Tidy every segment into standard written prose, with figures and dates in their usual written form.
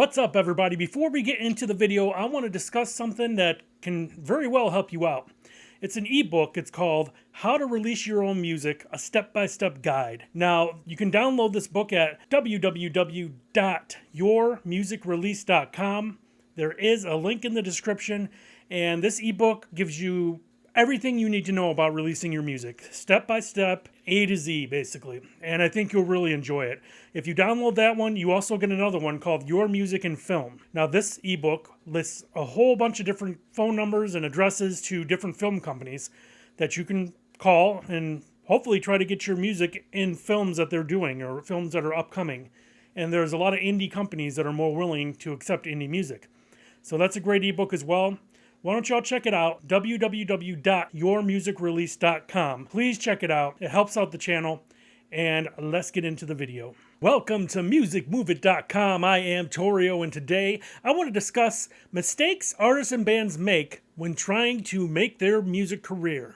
What's up, everybody? Before we get into the video, I want to discuss something that can very well help you out. It's an ebook. It's called How to Release Your Own Music, a Step-by-Step Guide. Now, you can download this book at www.yourmusicrelease.com. There is a link in the description, and this ebook gives you everything you need to know about releasing your music, step by step, A to Z, basically. And I think you'll really enjoy it. If you download that one, you also get another one called Your Music in Film. Now, this ebook lists a whole bunch of different phone numbers and addresses to different film companies that you can call and hopefully try to get your music in films that they're doing or films that are upcoming. And there's a lot of indie companies that are more willing to accept indie music. So that's a great ebook as well. Why don't y'all check it out, www.yourmusicrelease.com. Please check it out. It helps out the channel. And let's get into the video. Welcome to musicmoveit.com. I am Torio, and today I want to discuss mistakes artists and bands make when trying to make their music career.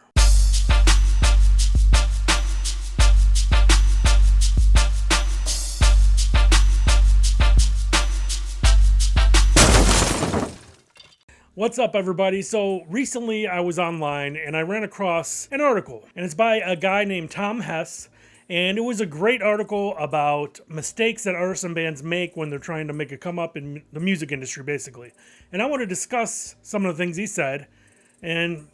What's up, everybody? So recently I was online and I ran across an article, and it's by a guy named Tom Hess, and it was a great article about mistakes that artists and bands make when they're trying to make a come up in the music industry, basically. And I want to discuss some of the things he said, and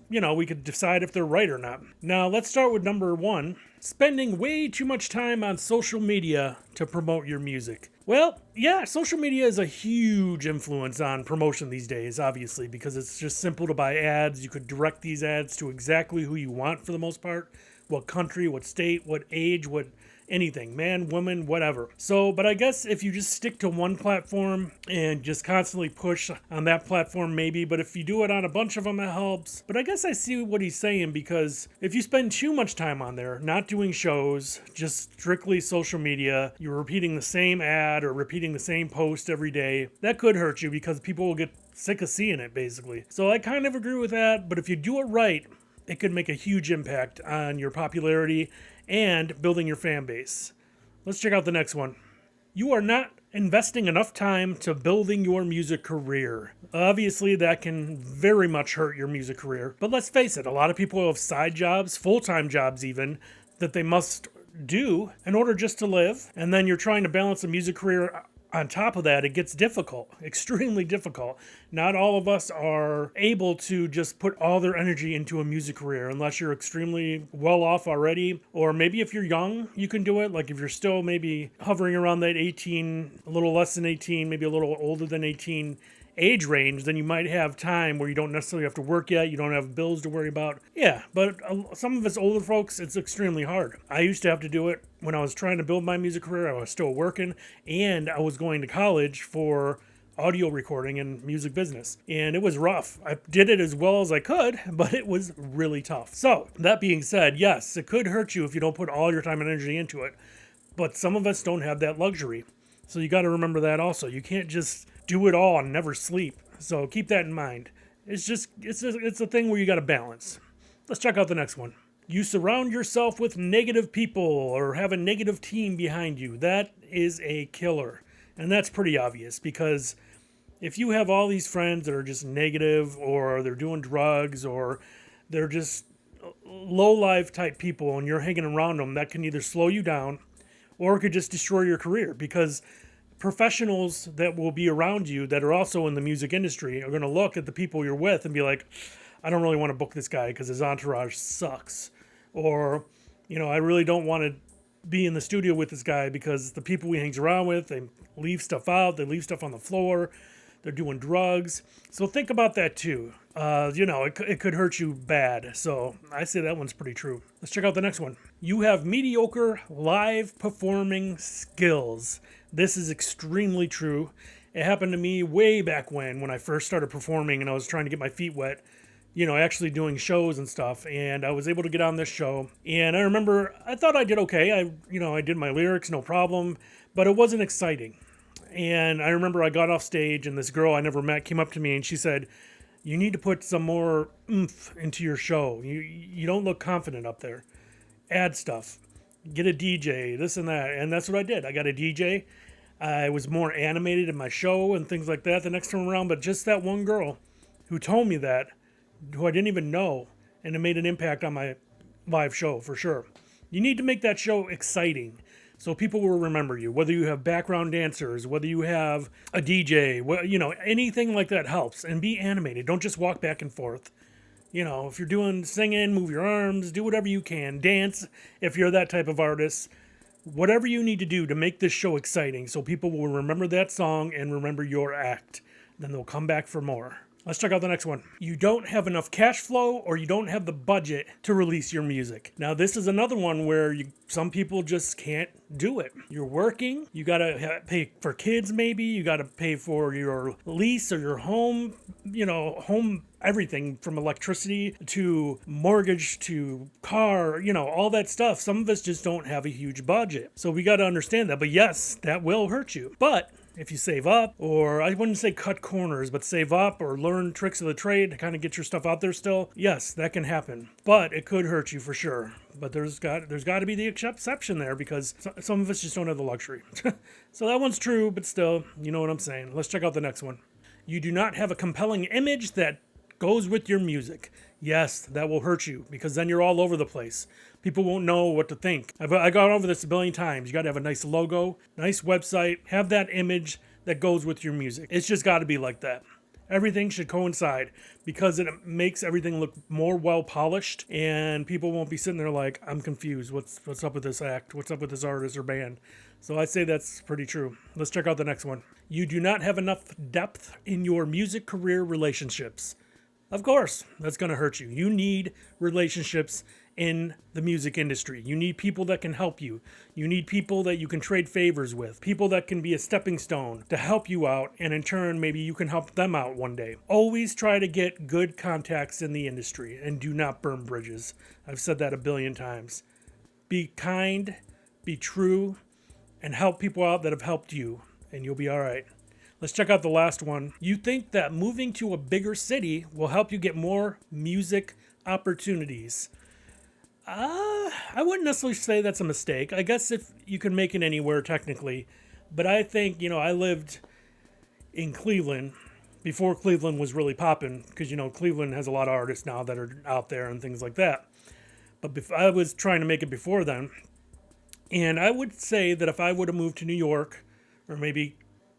we could decide if they're right or not. Now, let's start with number one, spending way too much time on social media to promote your music. Well, yeah, social media is a huge influence on promotion these days, obviously, because it's just simple to buy ads. You could direct these ads to exactly who you want for the most part. What country, what state, what age, what anything, man, woman, whatever. So, but I guess if you just stick to one platform and just constantly push on that platform, maybe, but if you do it on a bunch of them, it helps. But I guess I see what he's saying, because if you spend too much time on there, not doing shows, just strictly social media, you're repeating the same ad or repeating the same post every day, that could hurt you because people will get sick of seeing it, basically. So I kind of agree with that, but if you do it right, it could make a huge impact on your popularity and building your fan base. Let's check out the next one. You are not investing enough time to building your music career. Obviously, that can very much hurt your music career. But let's face it, a lot of people have side jobs, full-time jobs even, that they must do in order just to live. And then you're trying to balance a music career. On top of that, it gets difficult, extremely difficult. Not all of us are able to just put all their energy into a music career unless you're extremely well off already. Or maybe if you're young, you can do it. Like if you're still maybe hovering around that 18, a little less than 18, maybe a little older than 18 age range, then you might have time where you don't necessarily have to work yet, you don't have bills to worry about. Yeah, but some of us older folks, it's extremely hard. I used to have to do it when I was trying to build my music career. I was still working, and I was going to college for audio recording and music business, and it was rough. I did it as well as I could, but it was really tough. So that being said, yes, it could hurt you if you don't put all your time and energy into it, but some of us don't have that luxury. So you got to remember that also. You can't just do it all and never sleep. So keep that in mind. It's a thing where you got to balance. Let's check out the next one. You surround yourself with negative people or have a negative team behind you. That is a killer. And that's pretty obvious, because if you have all these friends that are just negative, or they're doing drugs, or they're just low-life type people, and you're hanging around them, that can either slow you down or it could just destroy your career, because professionals that will be around you that are also in the music industry are going to look at the people you're with and be like, I don't really want to book this guy because his entourage sucks. Or, I really don't want to be in the studio with this guy because the people he hangs around with, they leave stuff out, they leave stuff on the floor, they're doing drugs. So think about that too. It could hurt you bad. So I say that one's pretty true. Let's check out the next one. You have mediocre live performing skills. This is extremely true. It happened to me way back when I first started performing and I was trying to get my feet wet, actually doing shows and stuff. And I was able to get on this show. And I remember I thought I did okay. I did my lyrics, no problem, but it wasn't exciting. And I remember I got off stage and this girl I never met came up to me and she said, you need to put some more oomph into your show. You don't look confident up there. Add stuff. Get a DJ, this and that. And that's what I did. I got a DJ. I was more animated in my show and things like that the next time around. But just that one girl who told me that, who I didn't even know, and it made an impact on my live show for sure. You need to make that show exciting so people will remember you. Whether you have background dancers, whether you have a DJ, anything like that helps. And be animated. Don't just walk back and forth. If you're doing singing, move your arms, do whatever you can. Dance if you're that type of artist. Whatever you need to do to make this show exciting so people will remember that song and remember your act. Then they'll come back for more. Let's check out the next one. You don't have enough cash flow or you don't have the budget to release your music. Now, this is another one where some people just can't do it. You're working, you gotta pay for kids maybe, you gotta pay for your lease or your home, everything from electricity to mortgage to car, all that stuff. Some of us just don't have a huge budget. So we gotta understand that. But yes, that will hurt you. But if you save up, or I wouldn't say cut corners, but save up or learn tricks of the trade to kind of get your stuff out there still, yes, that can happen. But it could hurt you for sure. But there's got to be the exception there because some of us just don't have the luxury. So that one's true, but still, you know what I'm saying. Let's check out the next one. You do not have a compelling image that goes with your music. Yes, that will hurt you because then you're all over the place. People won't know what to think. I got over this a billion times. You got to have a nice logo, nice website, have that image that goes with your music. It's just got to be like that. Everything should coincide because it makes everything look more well polished and people won't be sitting there like, I'm confused. What's up with this act? What's up with this artist or band? So I'd say that's pretty true. Let's check out the next one. You do not have enough depth in your music career relationships. Of course, that's going to hurt you. You need relationships in the music industry. You need people that can help you. You need people that you can trade favors with. People that can be a stepping stone to help you out, and in turn, maybe you can help them out one day. Always try to get good contacts in the industry and do not burn bridges. I've said that a billion times. Be kind, be true, and help people out that have helped you, and you'll be all right. Let's check out the last one. You think that moving to a bigger city will help you get more music opportunities. I wouldn't necessarily say that's a mistake. I guess if you can make it anywhere technically. But I think, I lived in Cleveland before Cleveland was really popping because, Cleveland has a lot of artists now that are out there and things like that. But I was trying to make it before then. And I would say that if I would have moved to New York or maybe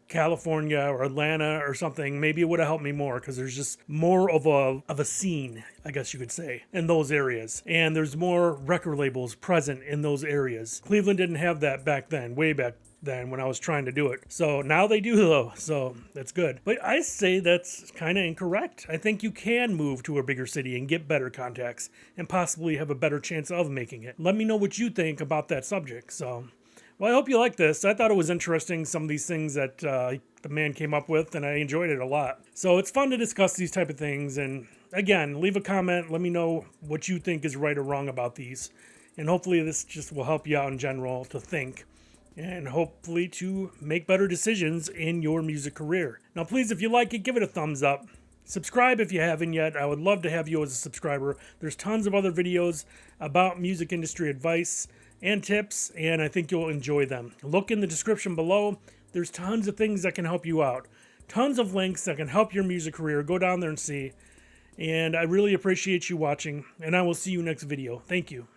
California or Atlanta or something, maybe it would have helped me more because there's just more of a scene, I guess you could say, in those areas. And there's more record labels present in those areas. Cleveland didn't have that back then, way back then when I was trying to do it. So now they do though, so that's good. But I say that's kind of incorrect. I think you can move to a bigger city and get better contacts and possibly have a better chance of making it. Let me know what you think about that subject. Well, I hope you like this. I thought it was interesting, some of these things that the man came up with, and I enjoyed it a lot. So it's fun to discuss these type of things. And again, leave a comment. Let me know what you think is right or wrong about these. And hopefully this just will help you out in general to think and hopefully to make better decisions in your music career. Now, please, if you like it, give it a thumbs up. Subscribe if you haven't yet. I would love to have you as a subscriber. There's tons of other videos about music industry advice and tips, and I think you'll enjoy them. Look in the description below. There's tons of things that can help you out. Tons of links that can help your music career. Go down there and see. And I really appreciate you watching, and I will see you next video. Thank you.